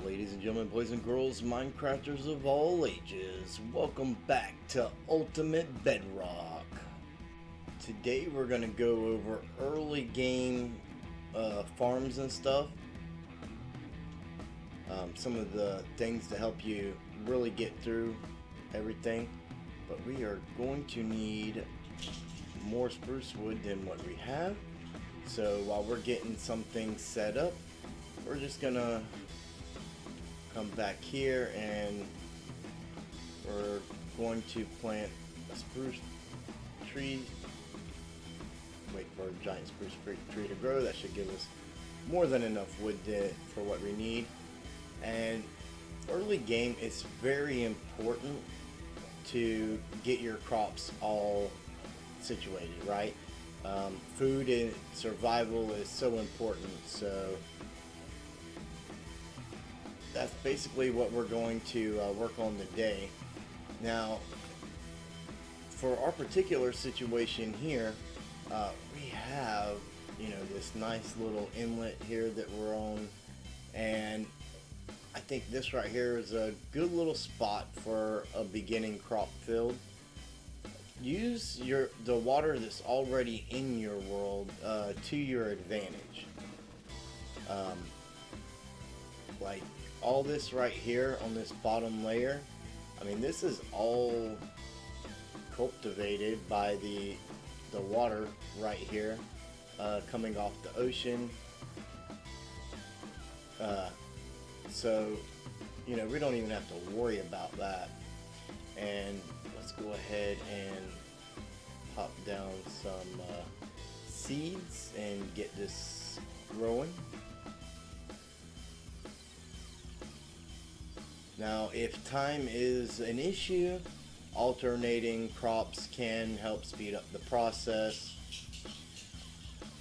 Ladies and gentlemen, boys and girls, Minecrafters of all ages, welcome back to Ultimate Bedrock. Today we're going to go over early game farms and stuff. Some of the things to help you really get through everything. But we are going to need more spruce wood than what we have. So while we're getting something set up, we're just going to come back here and we're going to plant a spruce tree. Wait for a giant spruce tree to grow. That should give us more than enough wood for what we need. And early game, it's very important to get your crops all situated, right? Food and survival is so important, so that's basically what we're going to work on today. Now, for our particular situation here, we have, this nice little inlet here that we're on, and I think this right here is a good little spot for a beginning crop field. Use the water that's already in your world to your advantage. Like all this right here on this bottom layer, I mean, this is all cultivated by the water right here coming off the ocean. So we don't even have to worry about that. And let's go ahead and pop down some seeds and get this growing. Now, if time is an issue, alternating crops can help speed up the process.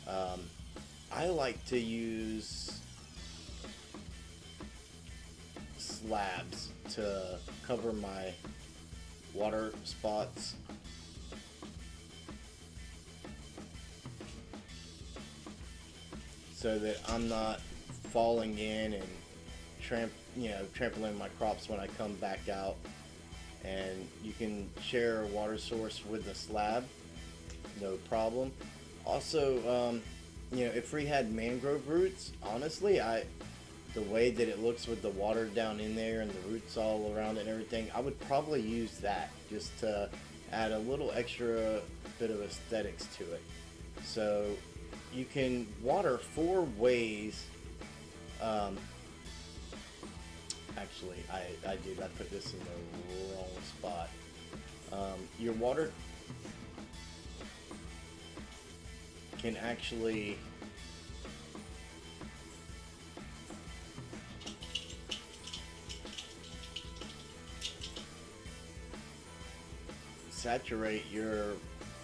I like to use slabs to cover my water spots. So that I'm not falling in and trampling my crops when I come back out. And you can share a water source with the slab, no problem. Also, if we had mangrove roots, honestly, the way that it looks with the water down in there and the roots all around it and everything, I would probably use that just to add a little extra bit of aesthetics to it. So you can water 4 ways. Actually, I put this in the wrong spot. Your water can actually saturate your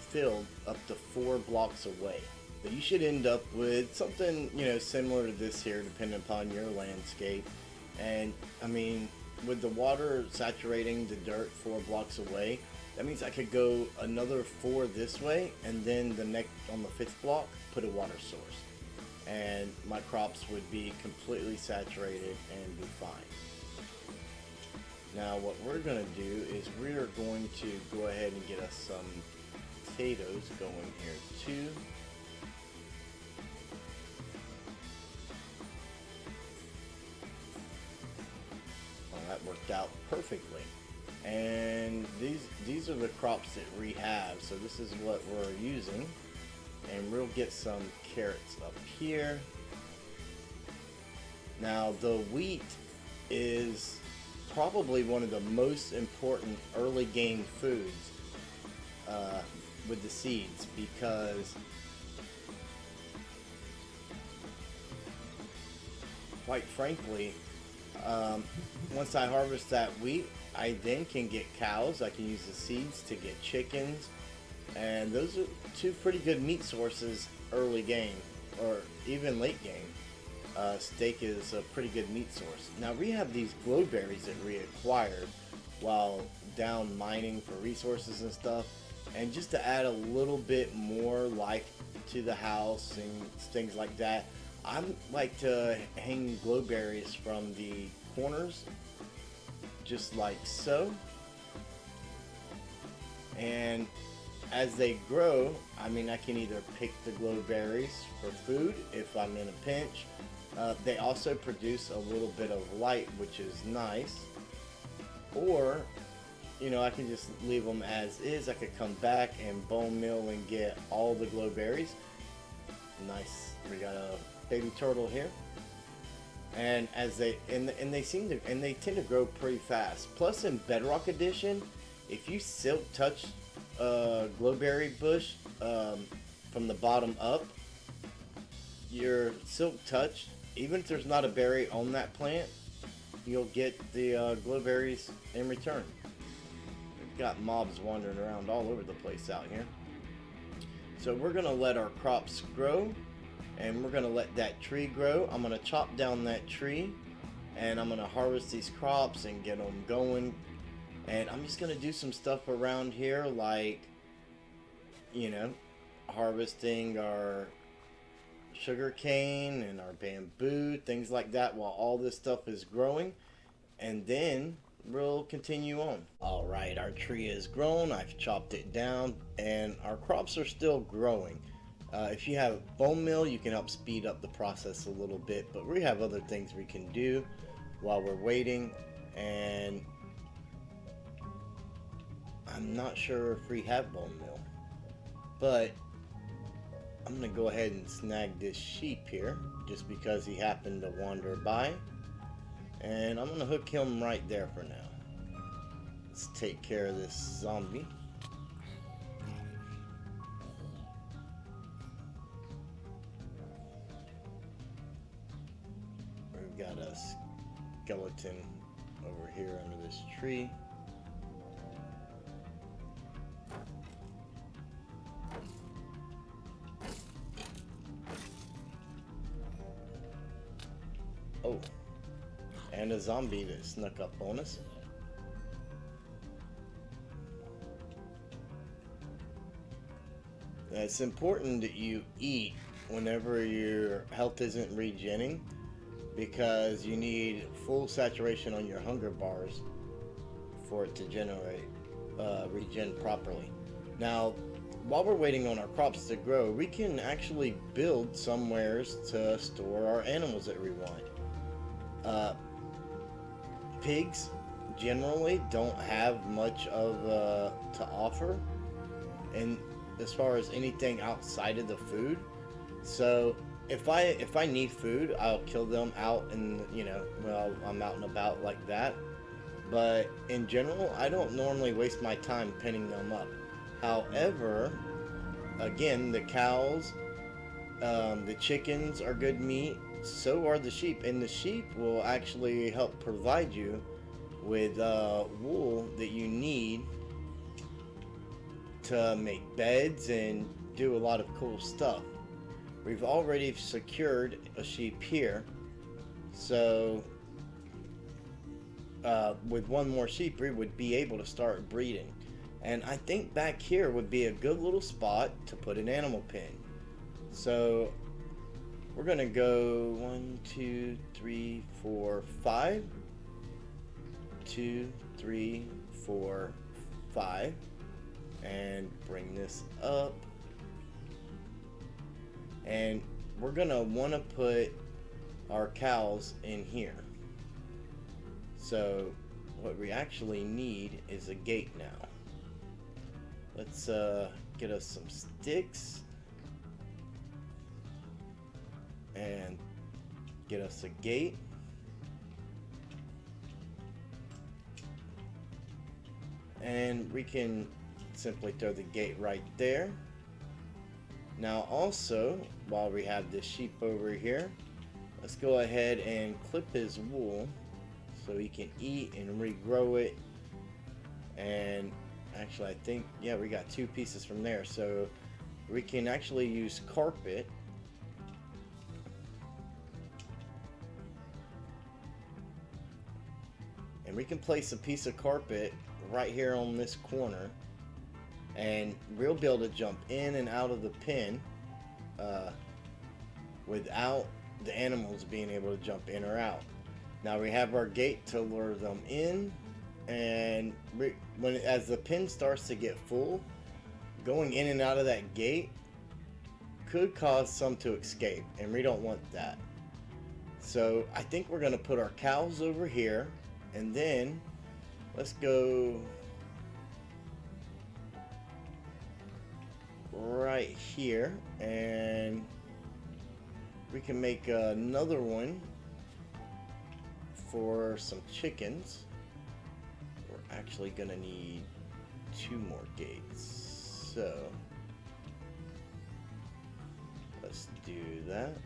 field up to 4 blocks away. But you should end up with something similar to this here, depending upon your landscape. And I mean, with the water saturating the dirt 4 blocks away, that means I could go another 4 this way, and then on the 5th block, put a water source, and my crops would be completely saturated and be fine. Now, what we're going to do is we're going to go ahead and get us some potatoes going here too. That worked out perfectly. And these are the crops that we have, so this is what we're using. And we'll get some carrots up here. Now, the wheat is probably one of the most important early game foods with the seeds, because quite frankly, once I harvest that wheat, I then can get cows. I can use the seeds to get chickens, and those are 2 pretty good meat sources early game, or even late game. Steak is a pretty good meat source. Now, we have these glowberries that we acquired while down mining for resources and stuff, and just to add a little bit more life to the house and things like that, I like to hang glowberries from the corners, just like so. And as they grow, I mean, I can either pick the glow berries for food if I'm in a pinch. They also produce a little bit of light, which is nice. Or, you know, I can just leave them as is. I could come back and bone meal and get all the glow berries. Nice. We got a baby turtle here. And as they they tend to grow pretty fast. Plus, in Bedrock Edition, if you silk touch a glowberry bush from the bottom up, your silk touch, even if there's not a berry on that plant, you'll get the glowberries in return. We've got mobs wandering around all over the place out here. So we're gonna let our crops grow, and we're gonna let that tree grow. I'm gonna chop down that tree, and I'm gonna harvest these crops and get them going. And I'm just gonna do some stuff around here, like, you know, harvesting our sugar cane and our bamboo, things like that, while all this stuff is growing. And then we'll continue on. All right, our tree is grown. I've chopped it down, and our crops are still growing. If you have bone meal, you can help speed up the process a little bit, but we have other things we can do while we're waiting. And I'm not sure if we have bone meal, but I'm gonna go ahead and snag this sheep here just because he happened to wander by, and I'm gonna hook him right there for now. Let's take care of this zombie. We've got a skeleton over here under this tree. Oh, and a zombie that snuck up on us. It's important that you eat whenever your health isn't regenning, because you need full saturation on your hunger bars for it to generate regen properly. Now, while we're waiting on our crops to grow, we can actually build somewheres to store our animals that we want. Pigs generally don't have much of to offer, and as far as anything outside of the food. So if I need food, I'll kill them out, and well, I'm out and about like that. But in general, I don't normally waste my time pinning them up. However, again, the cows, the chickens are good meat. So are the sheep, and the sheep will actually help provide you with wool that you need to make beds and do a lot of cool stuff. We've already secured a sheep here, so with one more sheep we would be able to start breeding. And I think back here would be a good little spot to put an animal pen. So we're gonna go 1, 2, 3, 4, 5. 2, 3, 4, 5. And bring this up. And we're gonna want to put our cows in here. So what we actually need is a gate now. Let's get us some sticks and get us a gate. And we can simply throw the gate right there. Now also, while we have this sheep over here, let's go ahead and clip his wool so he can eat and regrow it. And actually, I think, yeah, we got 2 pieces from there, so we can actually use carpet. And we can place a piece of carpet right here on this corner, and we'll be able to jump in and out of the pen without the animals being able to jump in or out. Now we have our gate to lure them in, and as the pen starts to get full, going in and out of that gate could cause some to escape, and we don't want that. So I think we're going to put our cows over here, and then let's go right here, and we can make another one for some chickens. We're actually going to need 2 more gates, so let's do that.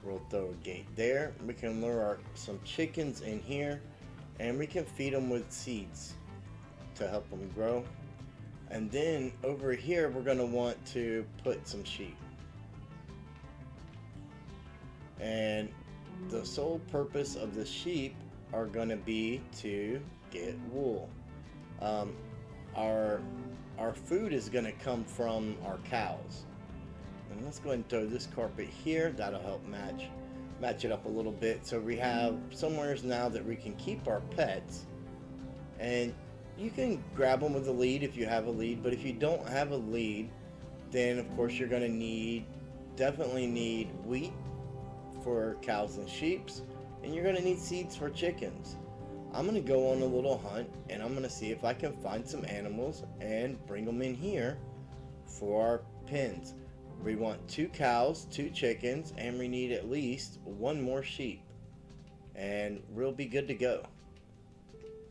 We'll throw a gate there. We can lure some chickens in here, and we can feed them with seeds to help them grow. And then over here we're going to want to put some sheep. And the sole purpose of the sheep are going to be to get wool. Our food is going to come from our cows. And let's go ahead and throw this carpet here. That'll help match it up a little bit, so we have somewheres now that we can keep our pets. And you can grab them with a lead if you have a lead, but if you don't have a lead, then of course you're going to definitely need wheat for cows and sheep, and you're going to need seeds for chickens. I'm going to go on a little hunt, and I'm going to see if I can find some animals and bring them in here for our pens. We want 2 cows, 2 chickens, and we need at least 1 more sheep, and we'll be good to go.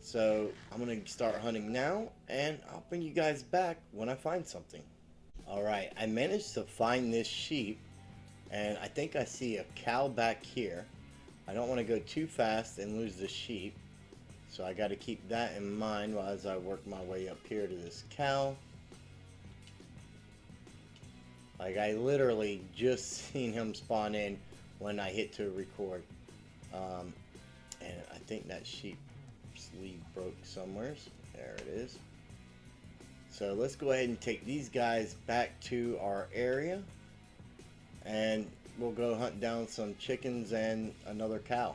So I'm going to start hunting now, and I'll bring you guys back when I find something. Alright, I managed to find this sheep, and I think I see a cow back here. I don't want to go too fast and lose the sheep, so I got to keep that in mind as I work my way up here to this cow. Like, I literally just seen him spawn in when I hit to record. And I think that sheep sleeve broke somewhere. There it is. So let's go ahead and take these guys back to our area, and we'll go hunt down some chickens and another cow.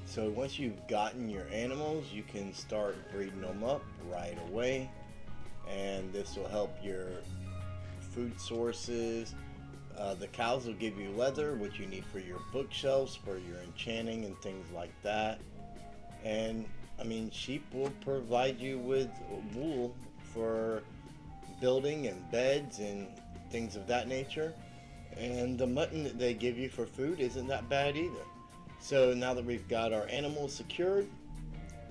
So once you've gotten your animals, you can start breeding them up right away, and this will help your food sources. The cows will give you leather, which you need for your bookshelves, for your enchanting and things like that. And I mean, sheep will provide you with wool for building and beds and things of that nature. And the mutton that they give you for food isn't that bad either. So now that we've got our animals secured,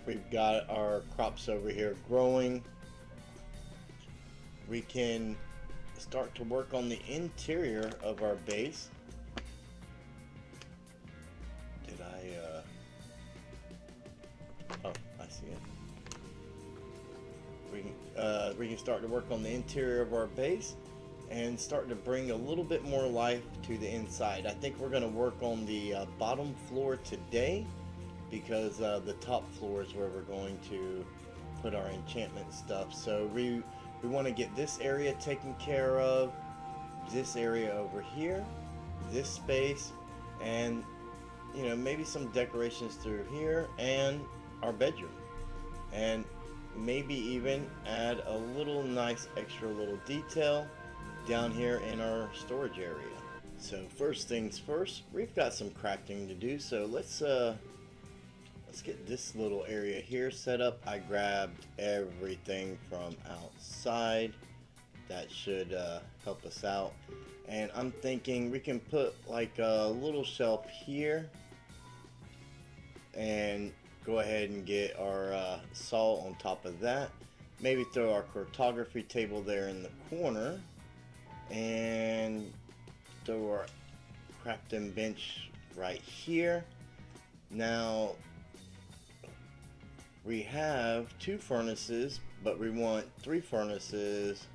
we've got our crops over here growing, we can start to work on the interior of our base. Did I, oh, I see it. We can start to work on the interior of our base and start to bring a little bit more life to the inside. I think we're going to work on the bottom floor today, because the top floor is where we're going to put our enchantment stuff. So we want to get this area taken care of, this area over here, this space, and you know, maybe some decorations through here and our bedroom, and maybe even add a little nice extra little detail down here in our storage area. So first things first, we've got some crafting to do, so let's get this little area here set up. I grabbed everything from outside. That should help us out. And I'm thinking we can put like a little shelf here and go ahead and get our saw on top of that. Maybe throw our cartography table there in the corner, and throw our crafting bench right here. Now we have 2 furnaces, but we want 3 furnaces,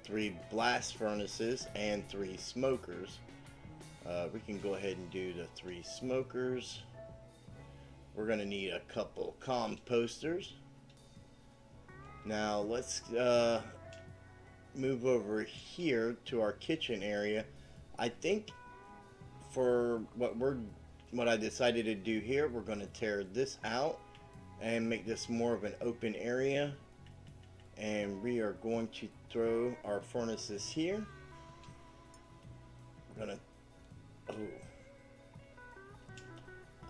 3 blast furnaces and 3 smokers. We can go ahead and do the 3 smokers. We're going to need a couple composters. Now let's move over here to our kitchen area. I think for what I decided to do here, we're going to tear this out and make this more of an open area, and we are going to throw our furnaces here. We're gonna,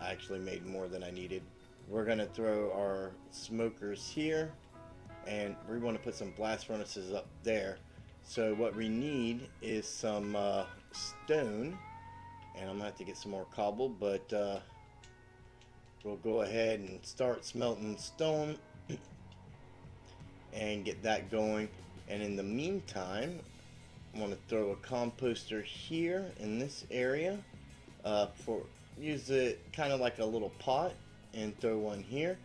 I actually made more than I needed. We're gonna throw our smokers here, and we want to put some blast furnaces up there. So what we need is some stone, and I'm gonna have to get some more cobble, but we'll go ahead and start smelting stone and get that going. And in the meantime, I'm going to throw a composter here in this area, use it kind of like a little pot, and throw one here.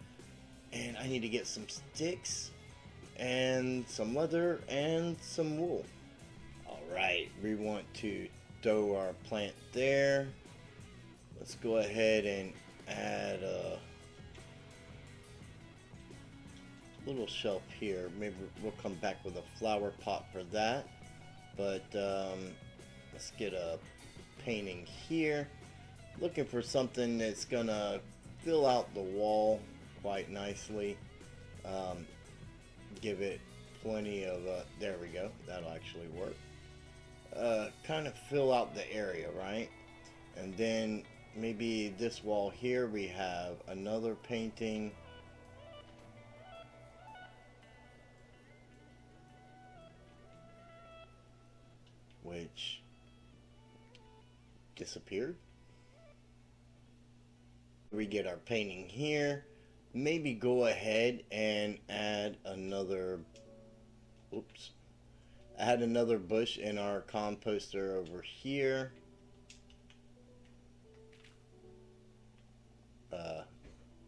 And I need to get some sticks and some leather and some wool. Alright, we want to throw our plant there. Let's go ahead and add a little shelf here. Maybe we'll come back with a flower pot for that, but let's get a painting here. Looking for something that's gonna fill out the wall quite nicely. Give it plenty of there we go, that'll actually work. Kind of fill out the area, right? And then maybe this wall here we have another painting. Which disappeared. We get our painting here. Maybe go ahead and add another, add another bush in our composter over here.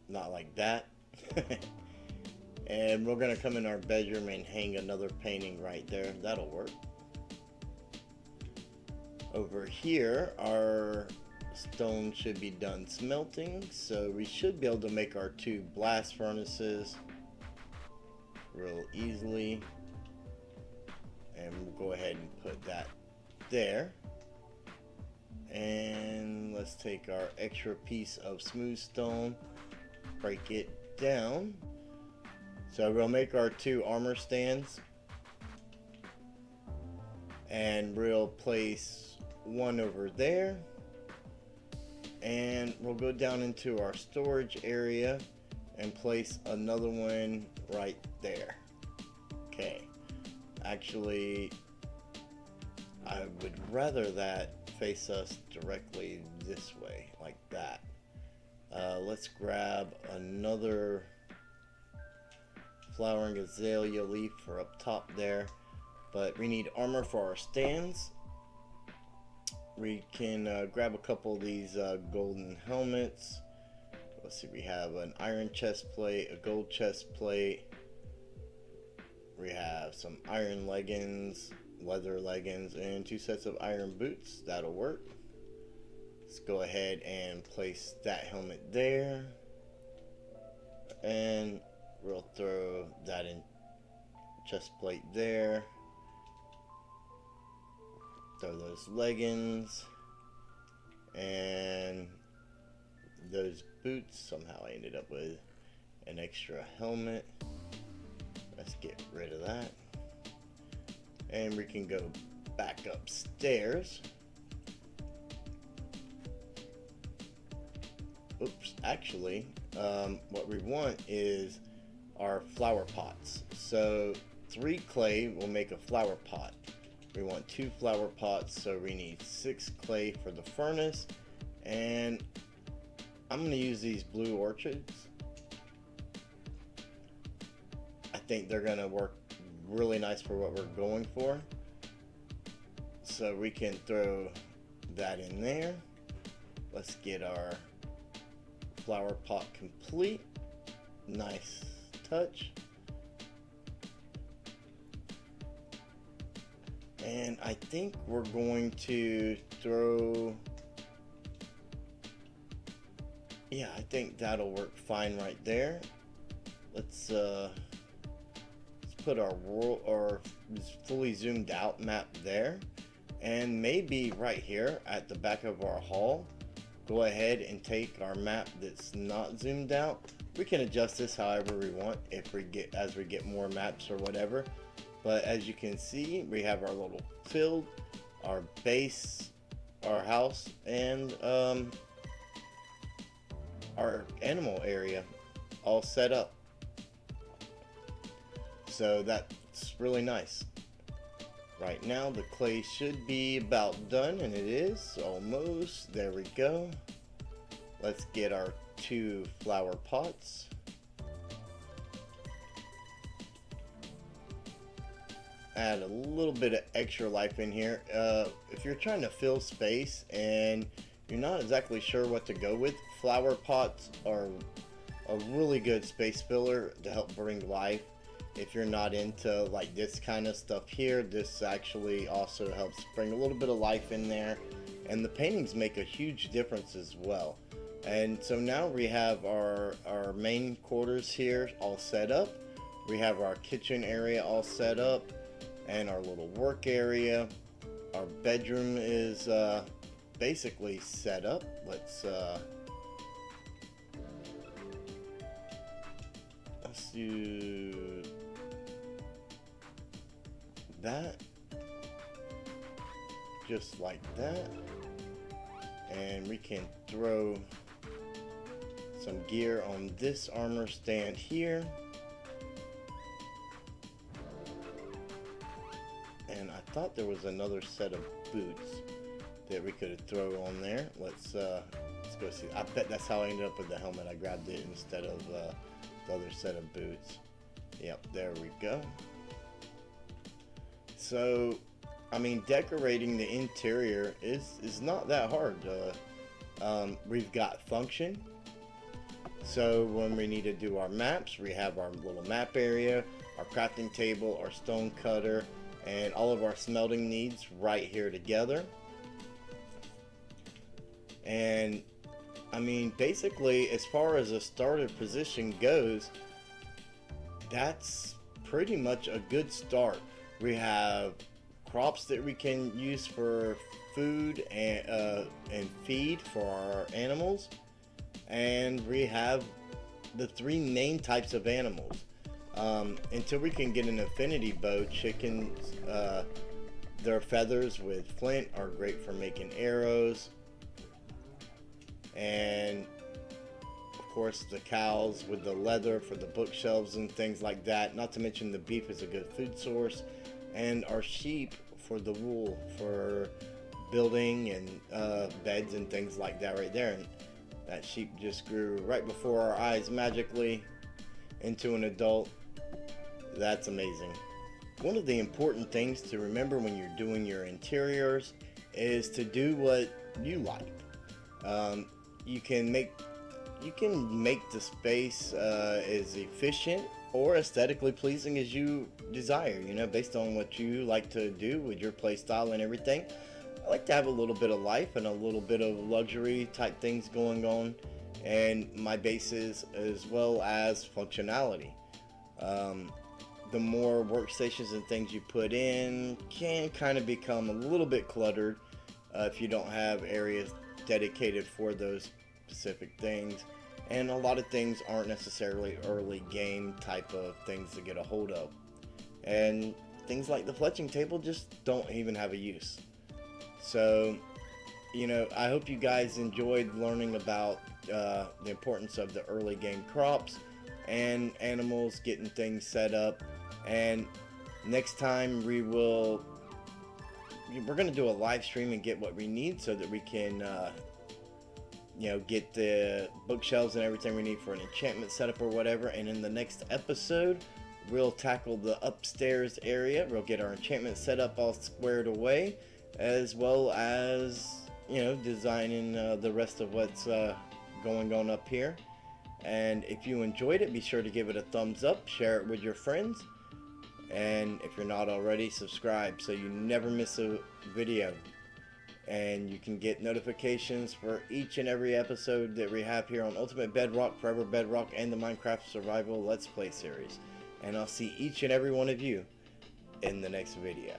Not like that. And we're gonna come in our bedroom and hang another painting right there. That'll work. Over here, our stone should be done smelting, so we should be able to make our 2 blast furnaces real easily. And we'll go ahead and put that there. And let's take our extra piece of smooth stone, break it down. So we'll make our 2 armor stands, and we'll place one over there, and we'll go down into our storage area and place another one right there. Okay, actually I would rather that face us directly this way, like that. Let's grab another flowering azalea leaf for up top there, but we need armor for our stands. We can grab a couple of these golden helmets. Let's see, we have an iron chest plate, a gold chest plate. We have some iron leggings, leather leggings, and 2 sets of iron boots. That'll work. Let's go ahead and place that helmet there. And we'll throw that in chest plate there. Throw those leggings and those boots. Somehow I ended up with an extra helmet. Let's get rid of that. And we can go back upstairs. Actually, what we want is our flower pots. So 3 clay will make a flower pot. We want 2 flower pots, so we need 6 clay for the furnace. And I'm going to use these blue orchids. I think they're going to work really nice for what we're going for. So we can throw that in there. Let's get our flower pot complete. Nice touch. And I think we're going to throw, yeah, I think that'll work fine right there. Let's put our world or fully zoomed out map there, and maybe right here at the back of our hall, go ahead and take our map that's not zoomed out. We can adjust this however we want as we get more maps or whatever. But as you can see, we have our little field, our base, our house, and our animal area all set up. So that's really nice. Right now the clay should be about done, and it is almost. There we go. Let's get our 2 flower pots. Add a little bit of extra life in here. If you're trying to fill space and you're not exactly sure what to go with, flower pots are a really good space filler to help bring life. If you're not into like this kind of stuff here, this actually also helps bring a little bit of life in there, and the paintings make a huge difference as well. And so now we have our main quarters here all set up. We have our kitchen area all set up, and our little work area. Our bedroom is basically set up. Let's do that, just like that, and we can throw some gear on this armor stand here. And I thought there was another set of boots that we could throw on there. Let's go see. I bet that's how I ended up with the helmet. I grabbed it instead of the other set of boots. Yep, there we go. So, I mean, decorating the interior is not that hard. We've got function. So when we need to do our maps, we have our little map area, our crafting table, our stone cutter, and all of our smelting needs right here together. And I mean, basically, as far as a starter position goes, that's pretty much a good start. We have crops that we can use for food and feed for our animals, and we have the 3 main types of animals. Until we can get an affinity bow, chickens, their feathers with flint are great for making arrows, and of course the cows with the leather for the bookshelves and things like that. Not to mention the beef is a good food source, and our sheep for the wool for building and beds and things like that right there. And that sheep just grew right before our eyes magically into an adult. That's amazing. One of the important things to remember when you're doing your interiors is to do what you like. You can make the space as efficient or aesthetically pleasing as you desire, you know, based on what you like to do with your play style and everything. I like to have a little bit of life and a little bit of luxury type things going on in my bases, as well as functionality. The more workstations and things you put in can kind of become a little bit cluttered if you don't have areas dedicated for those specific things, and a lot of things aren't necessarily early game type of things to get a hold of, and things like the fletching table just don't even have a use. So, you know, I hope you guys enjoyed learning about the importance of the early game crops and animals, getting things set up. And next time we're going to do a live stream and get what we need so that we can you know, get the bookshelves and everything we need for an enchantment setup or whatever. And in the next episode, we'll tackle the upstairs area. We'll get our enchantment setup all squared away, as well as, you know, designing the rest of what's going on up here. And if you enjoyed it, be sure to give it a thumbs up, share it with your friends, And if you're not already, subscribe so you never miss a video. And you can get notifications for each and every episode that we have here on Ultimate Bedrock, Forever Bedrock, and the Minecraft Survival Let's Play series. And I'll see each and every one of you in the next video.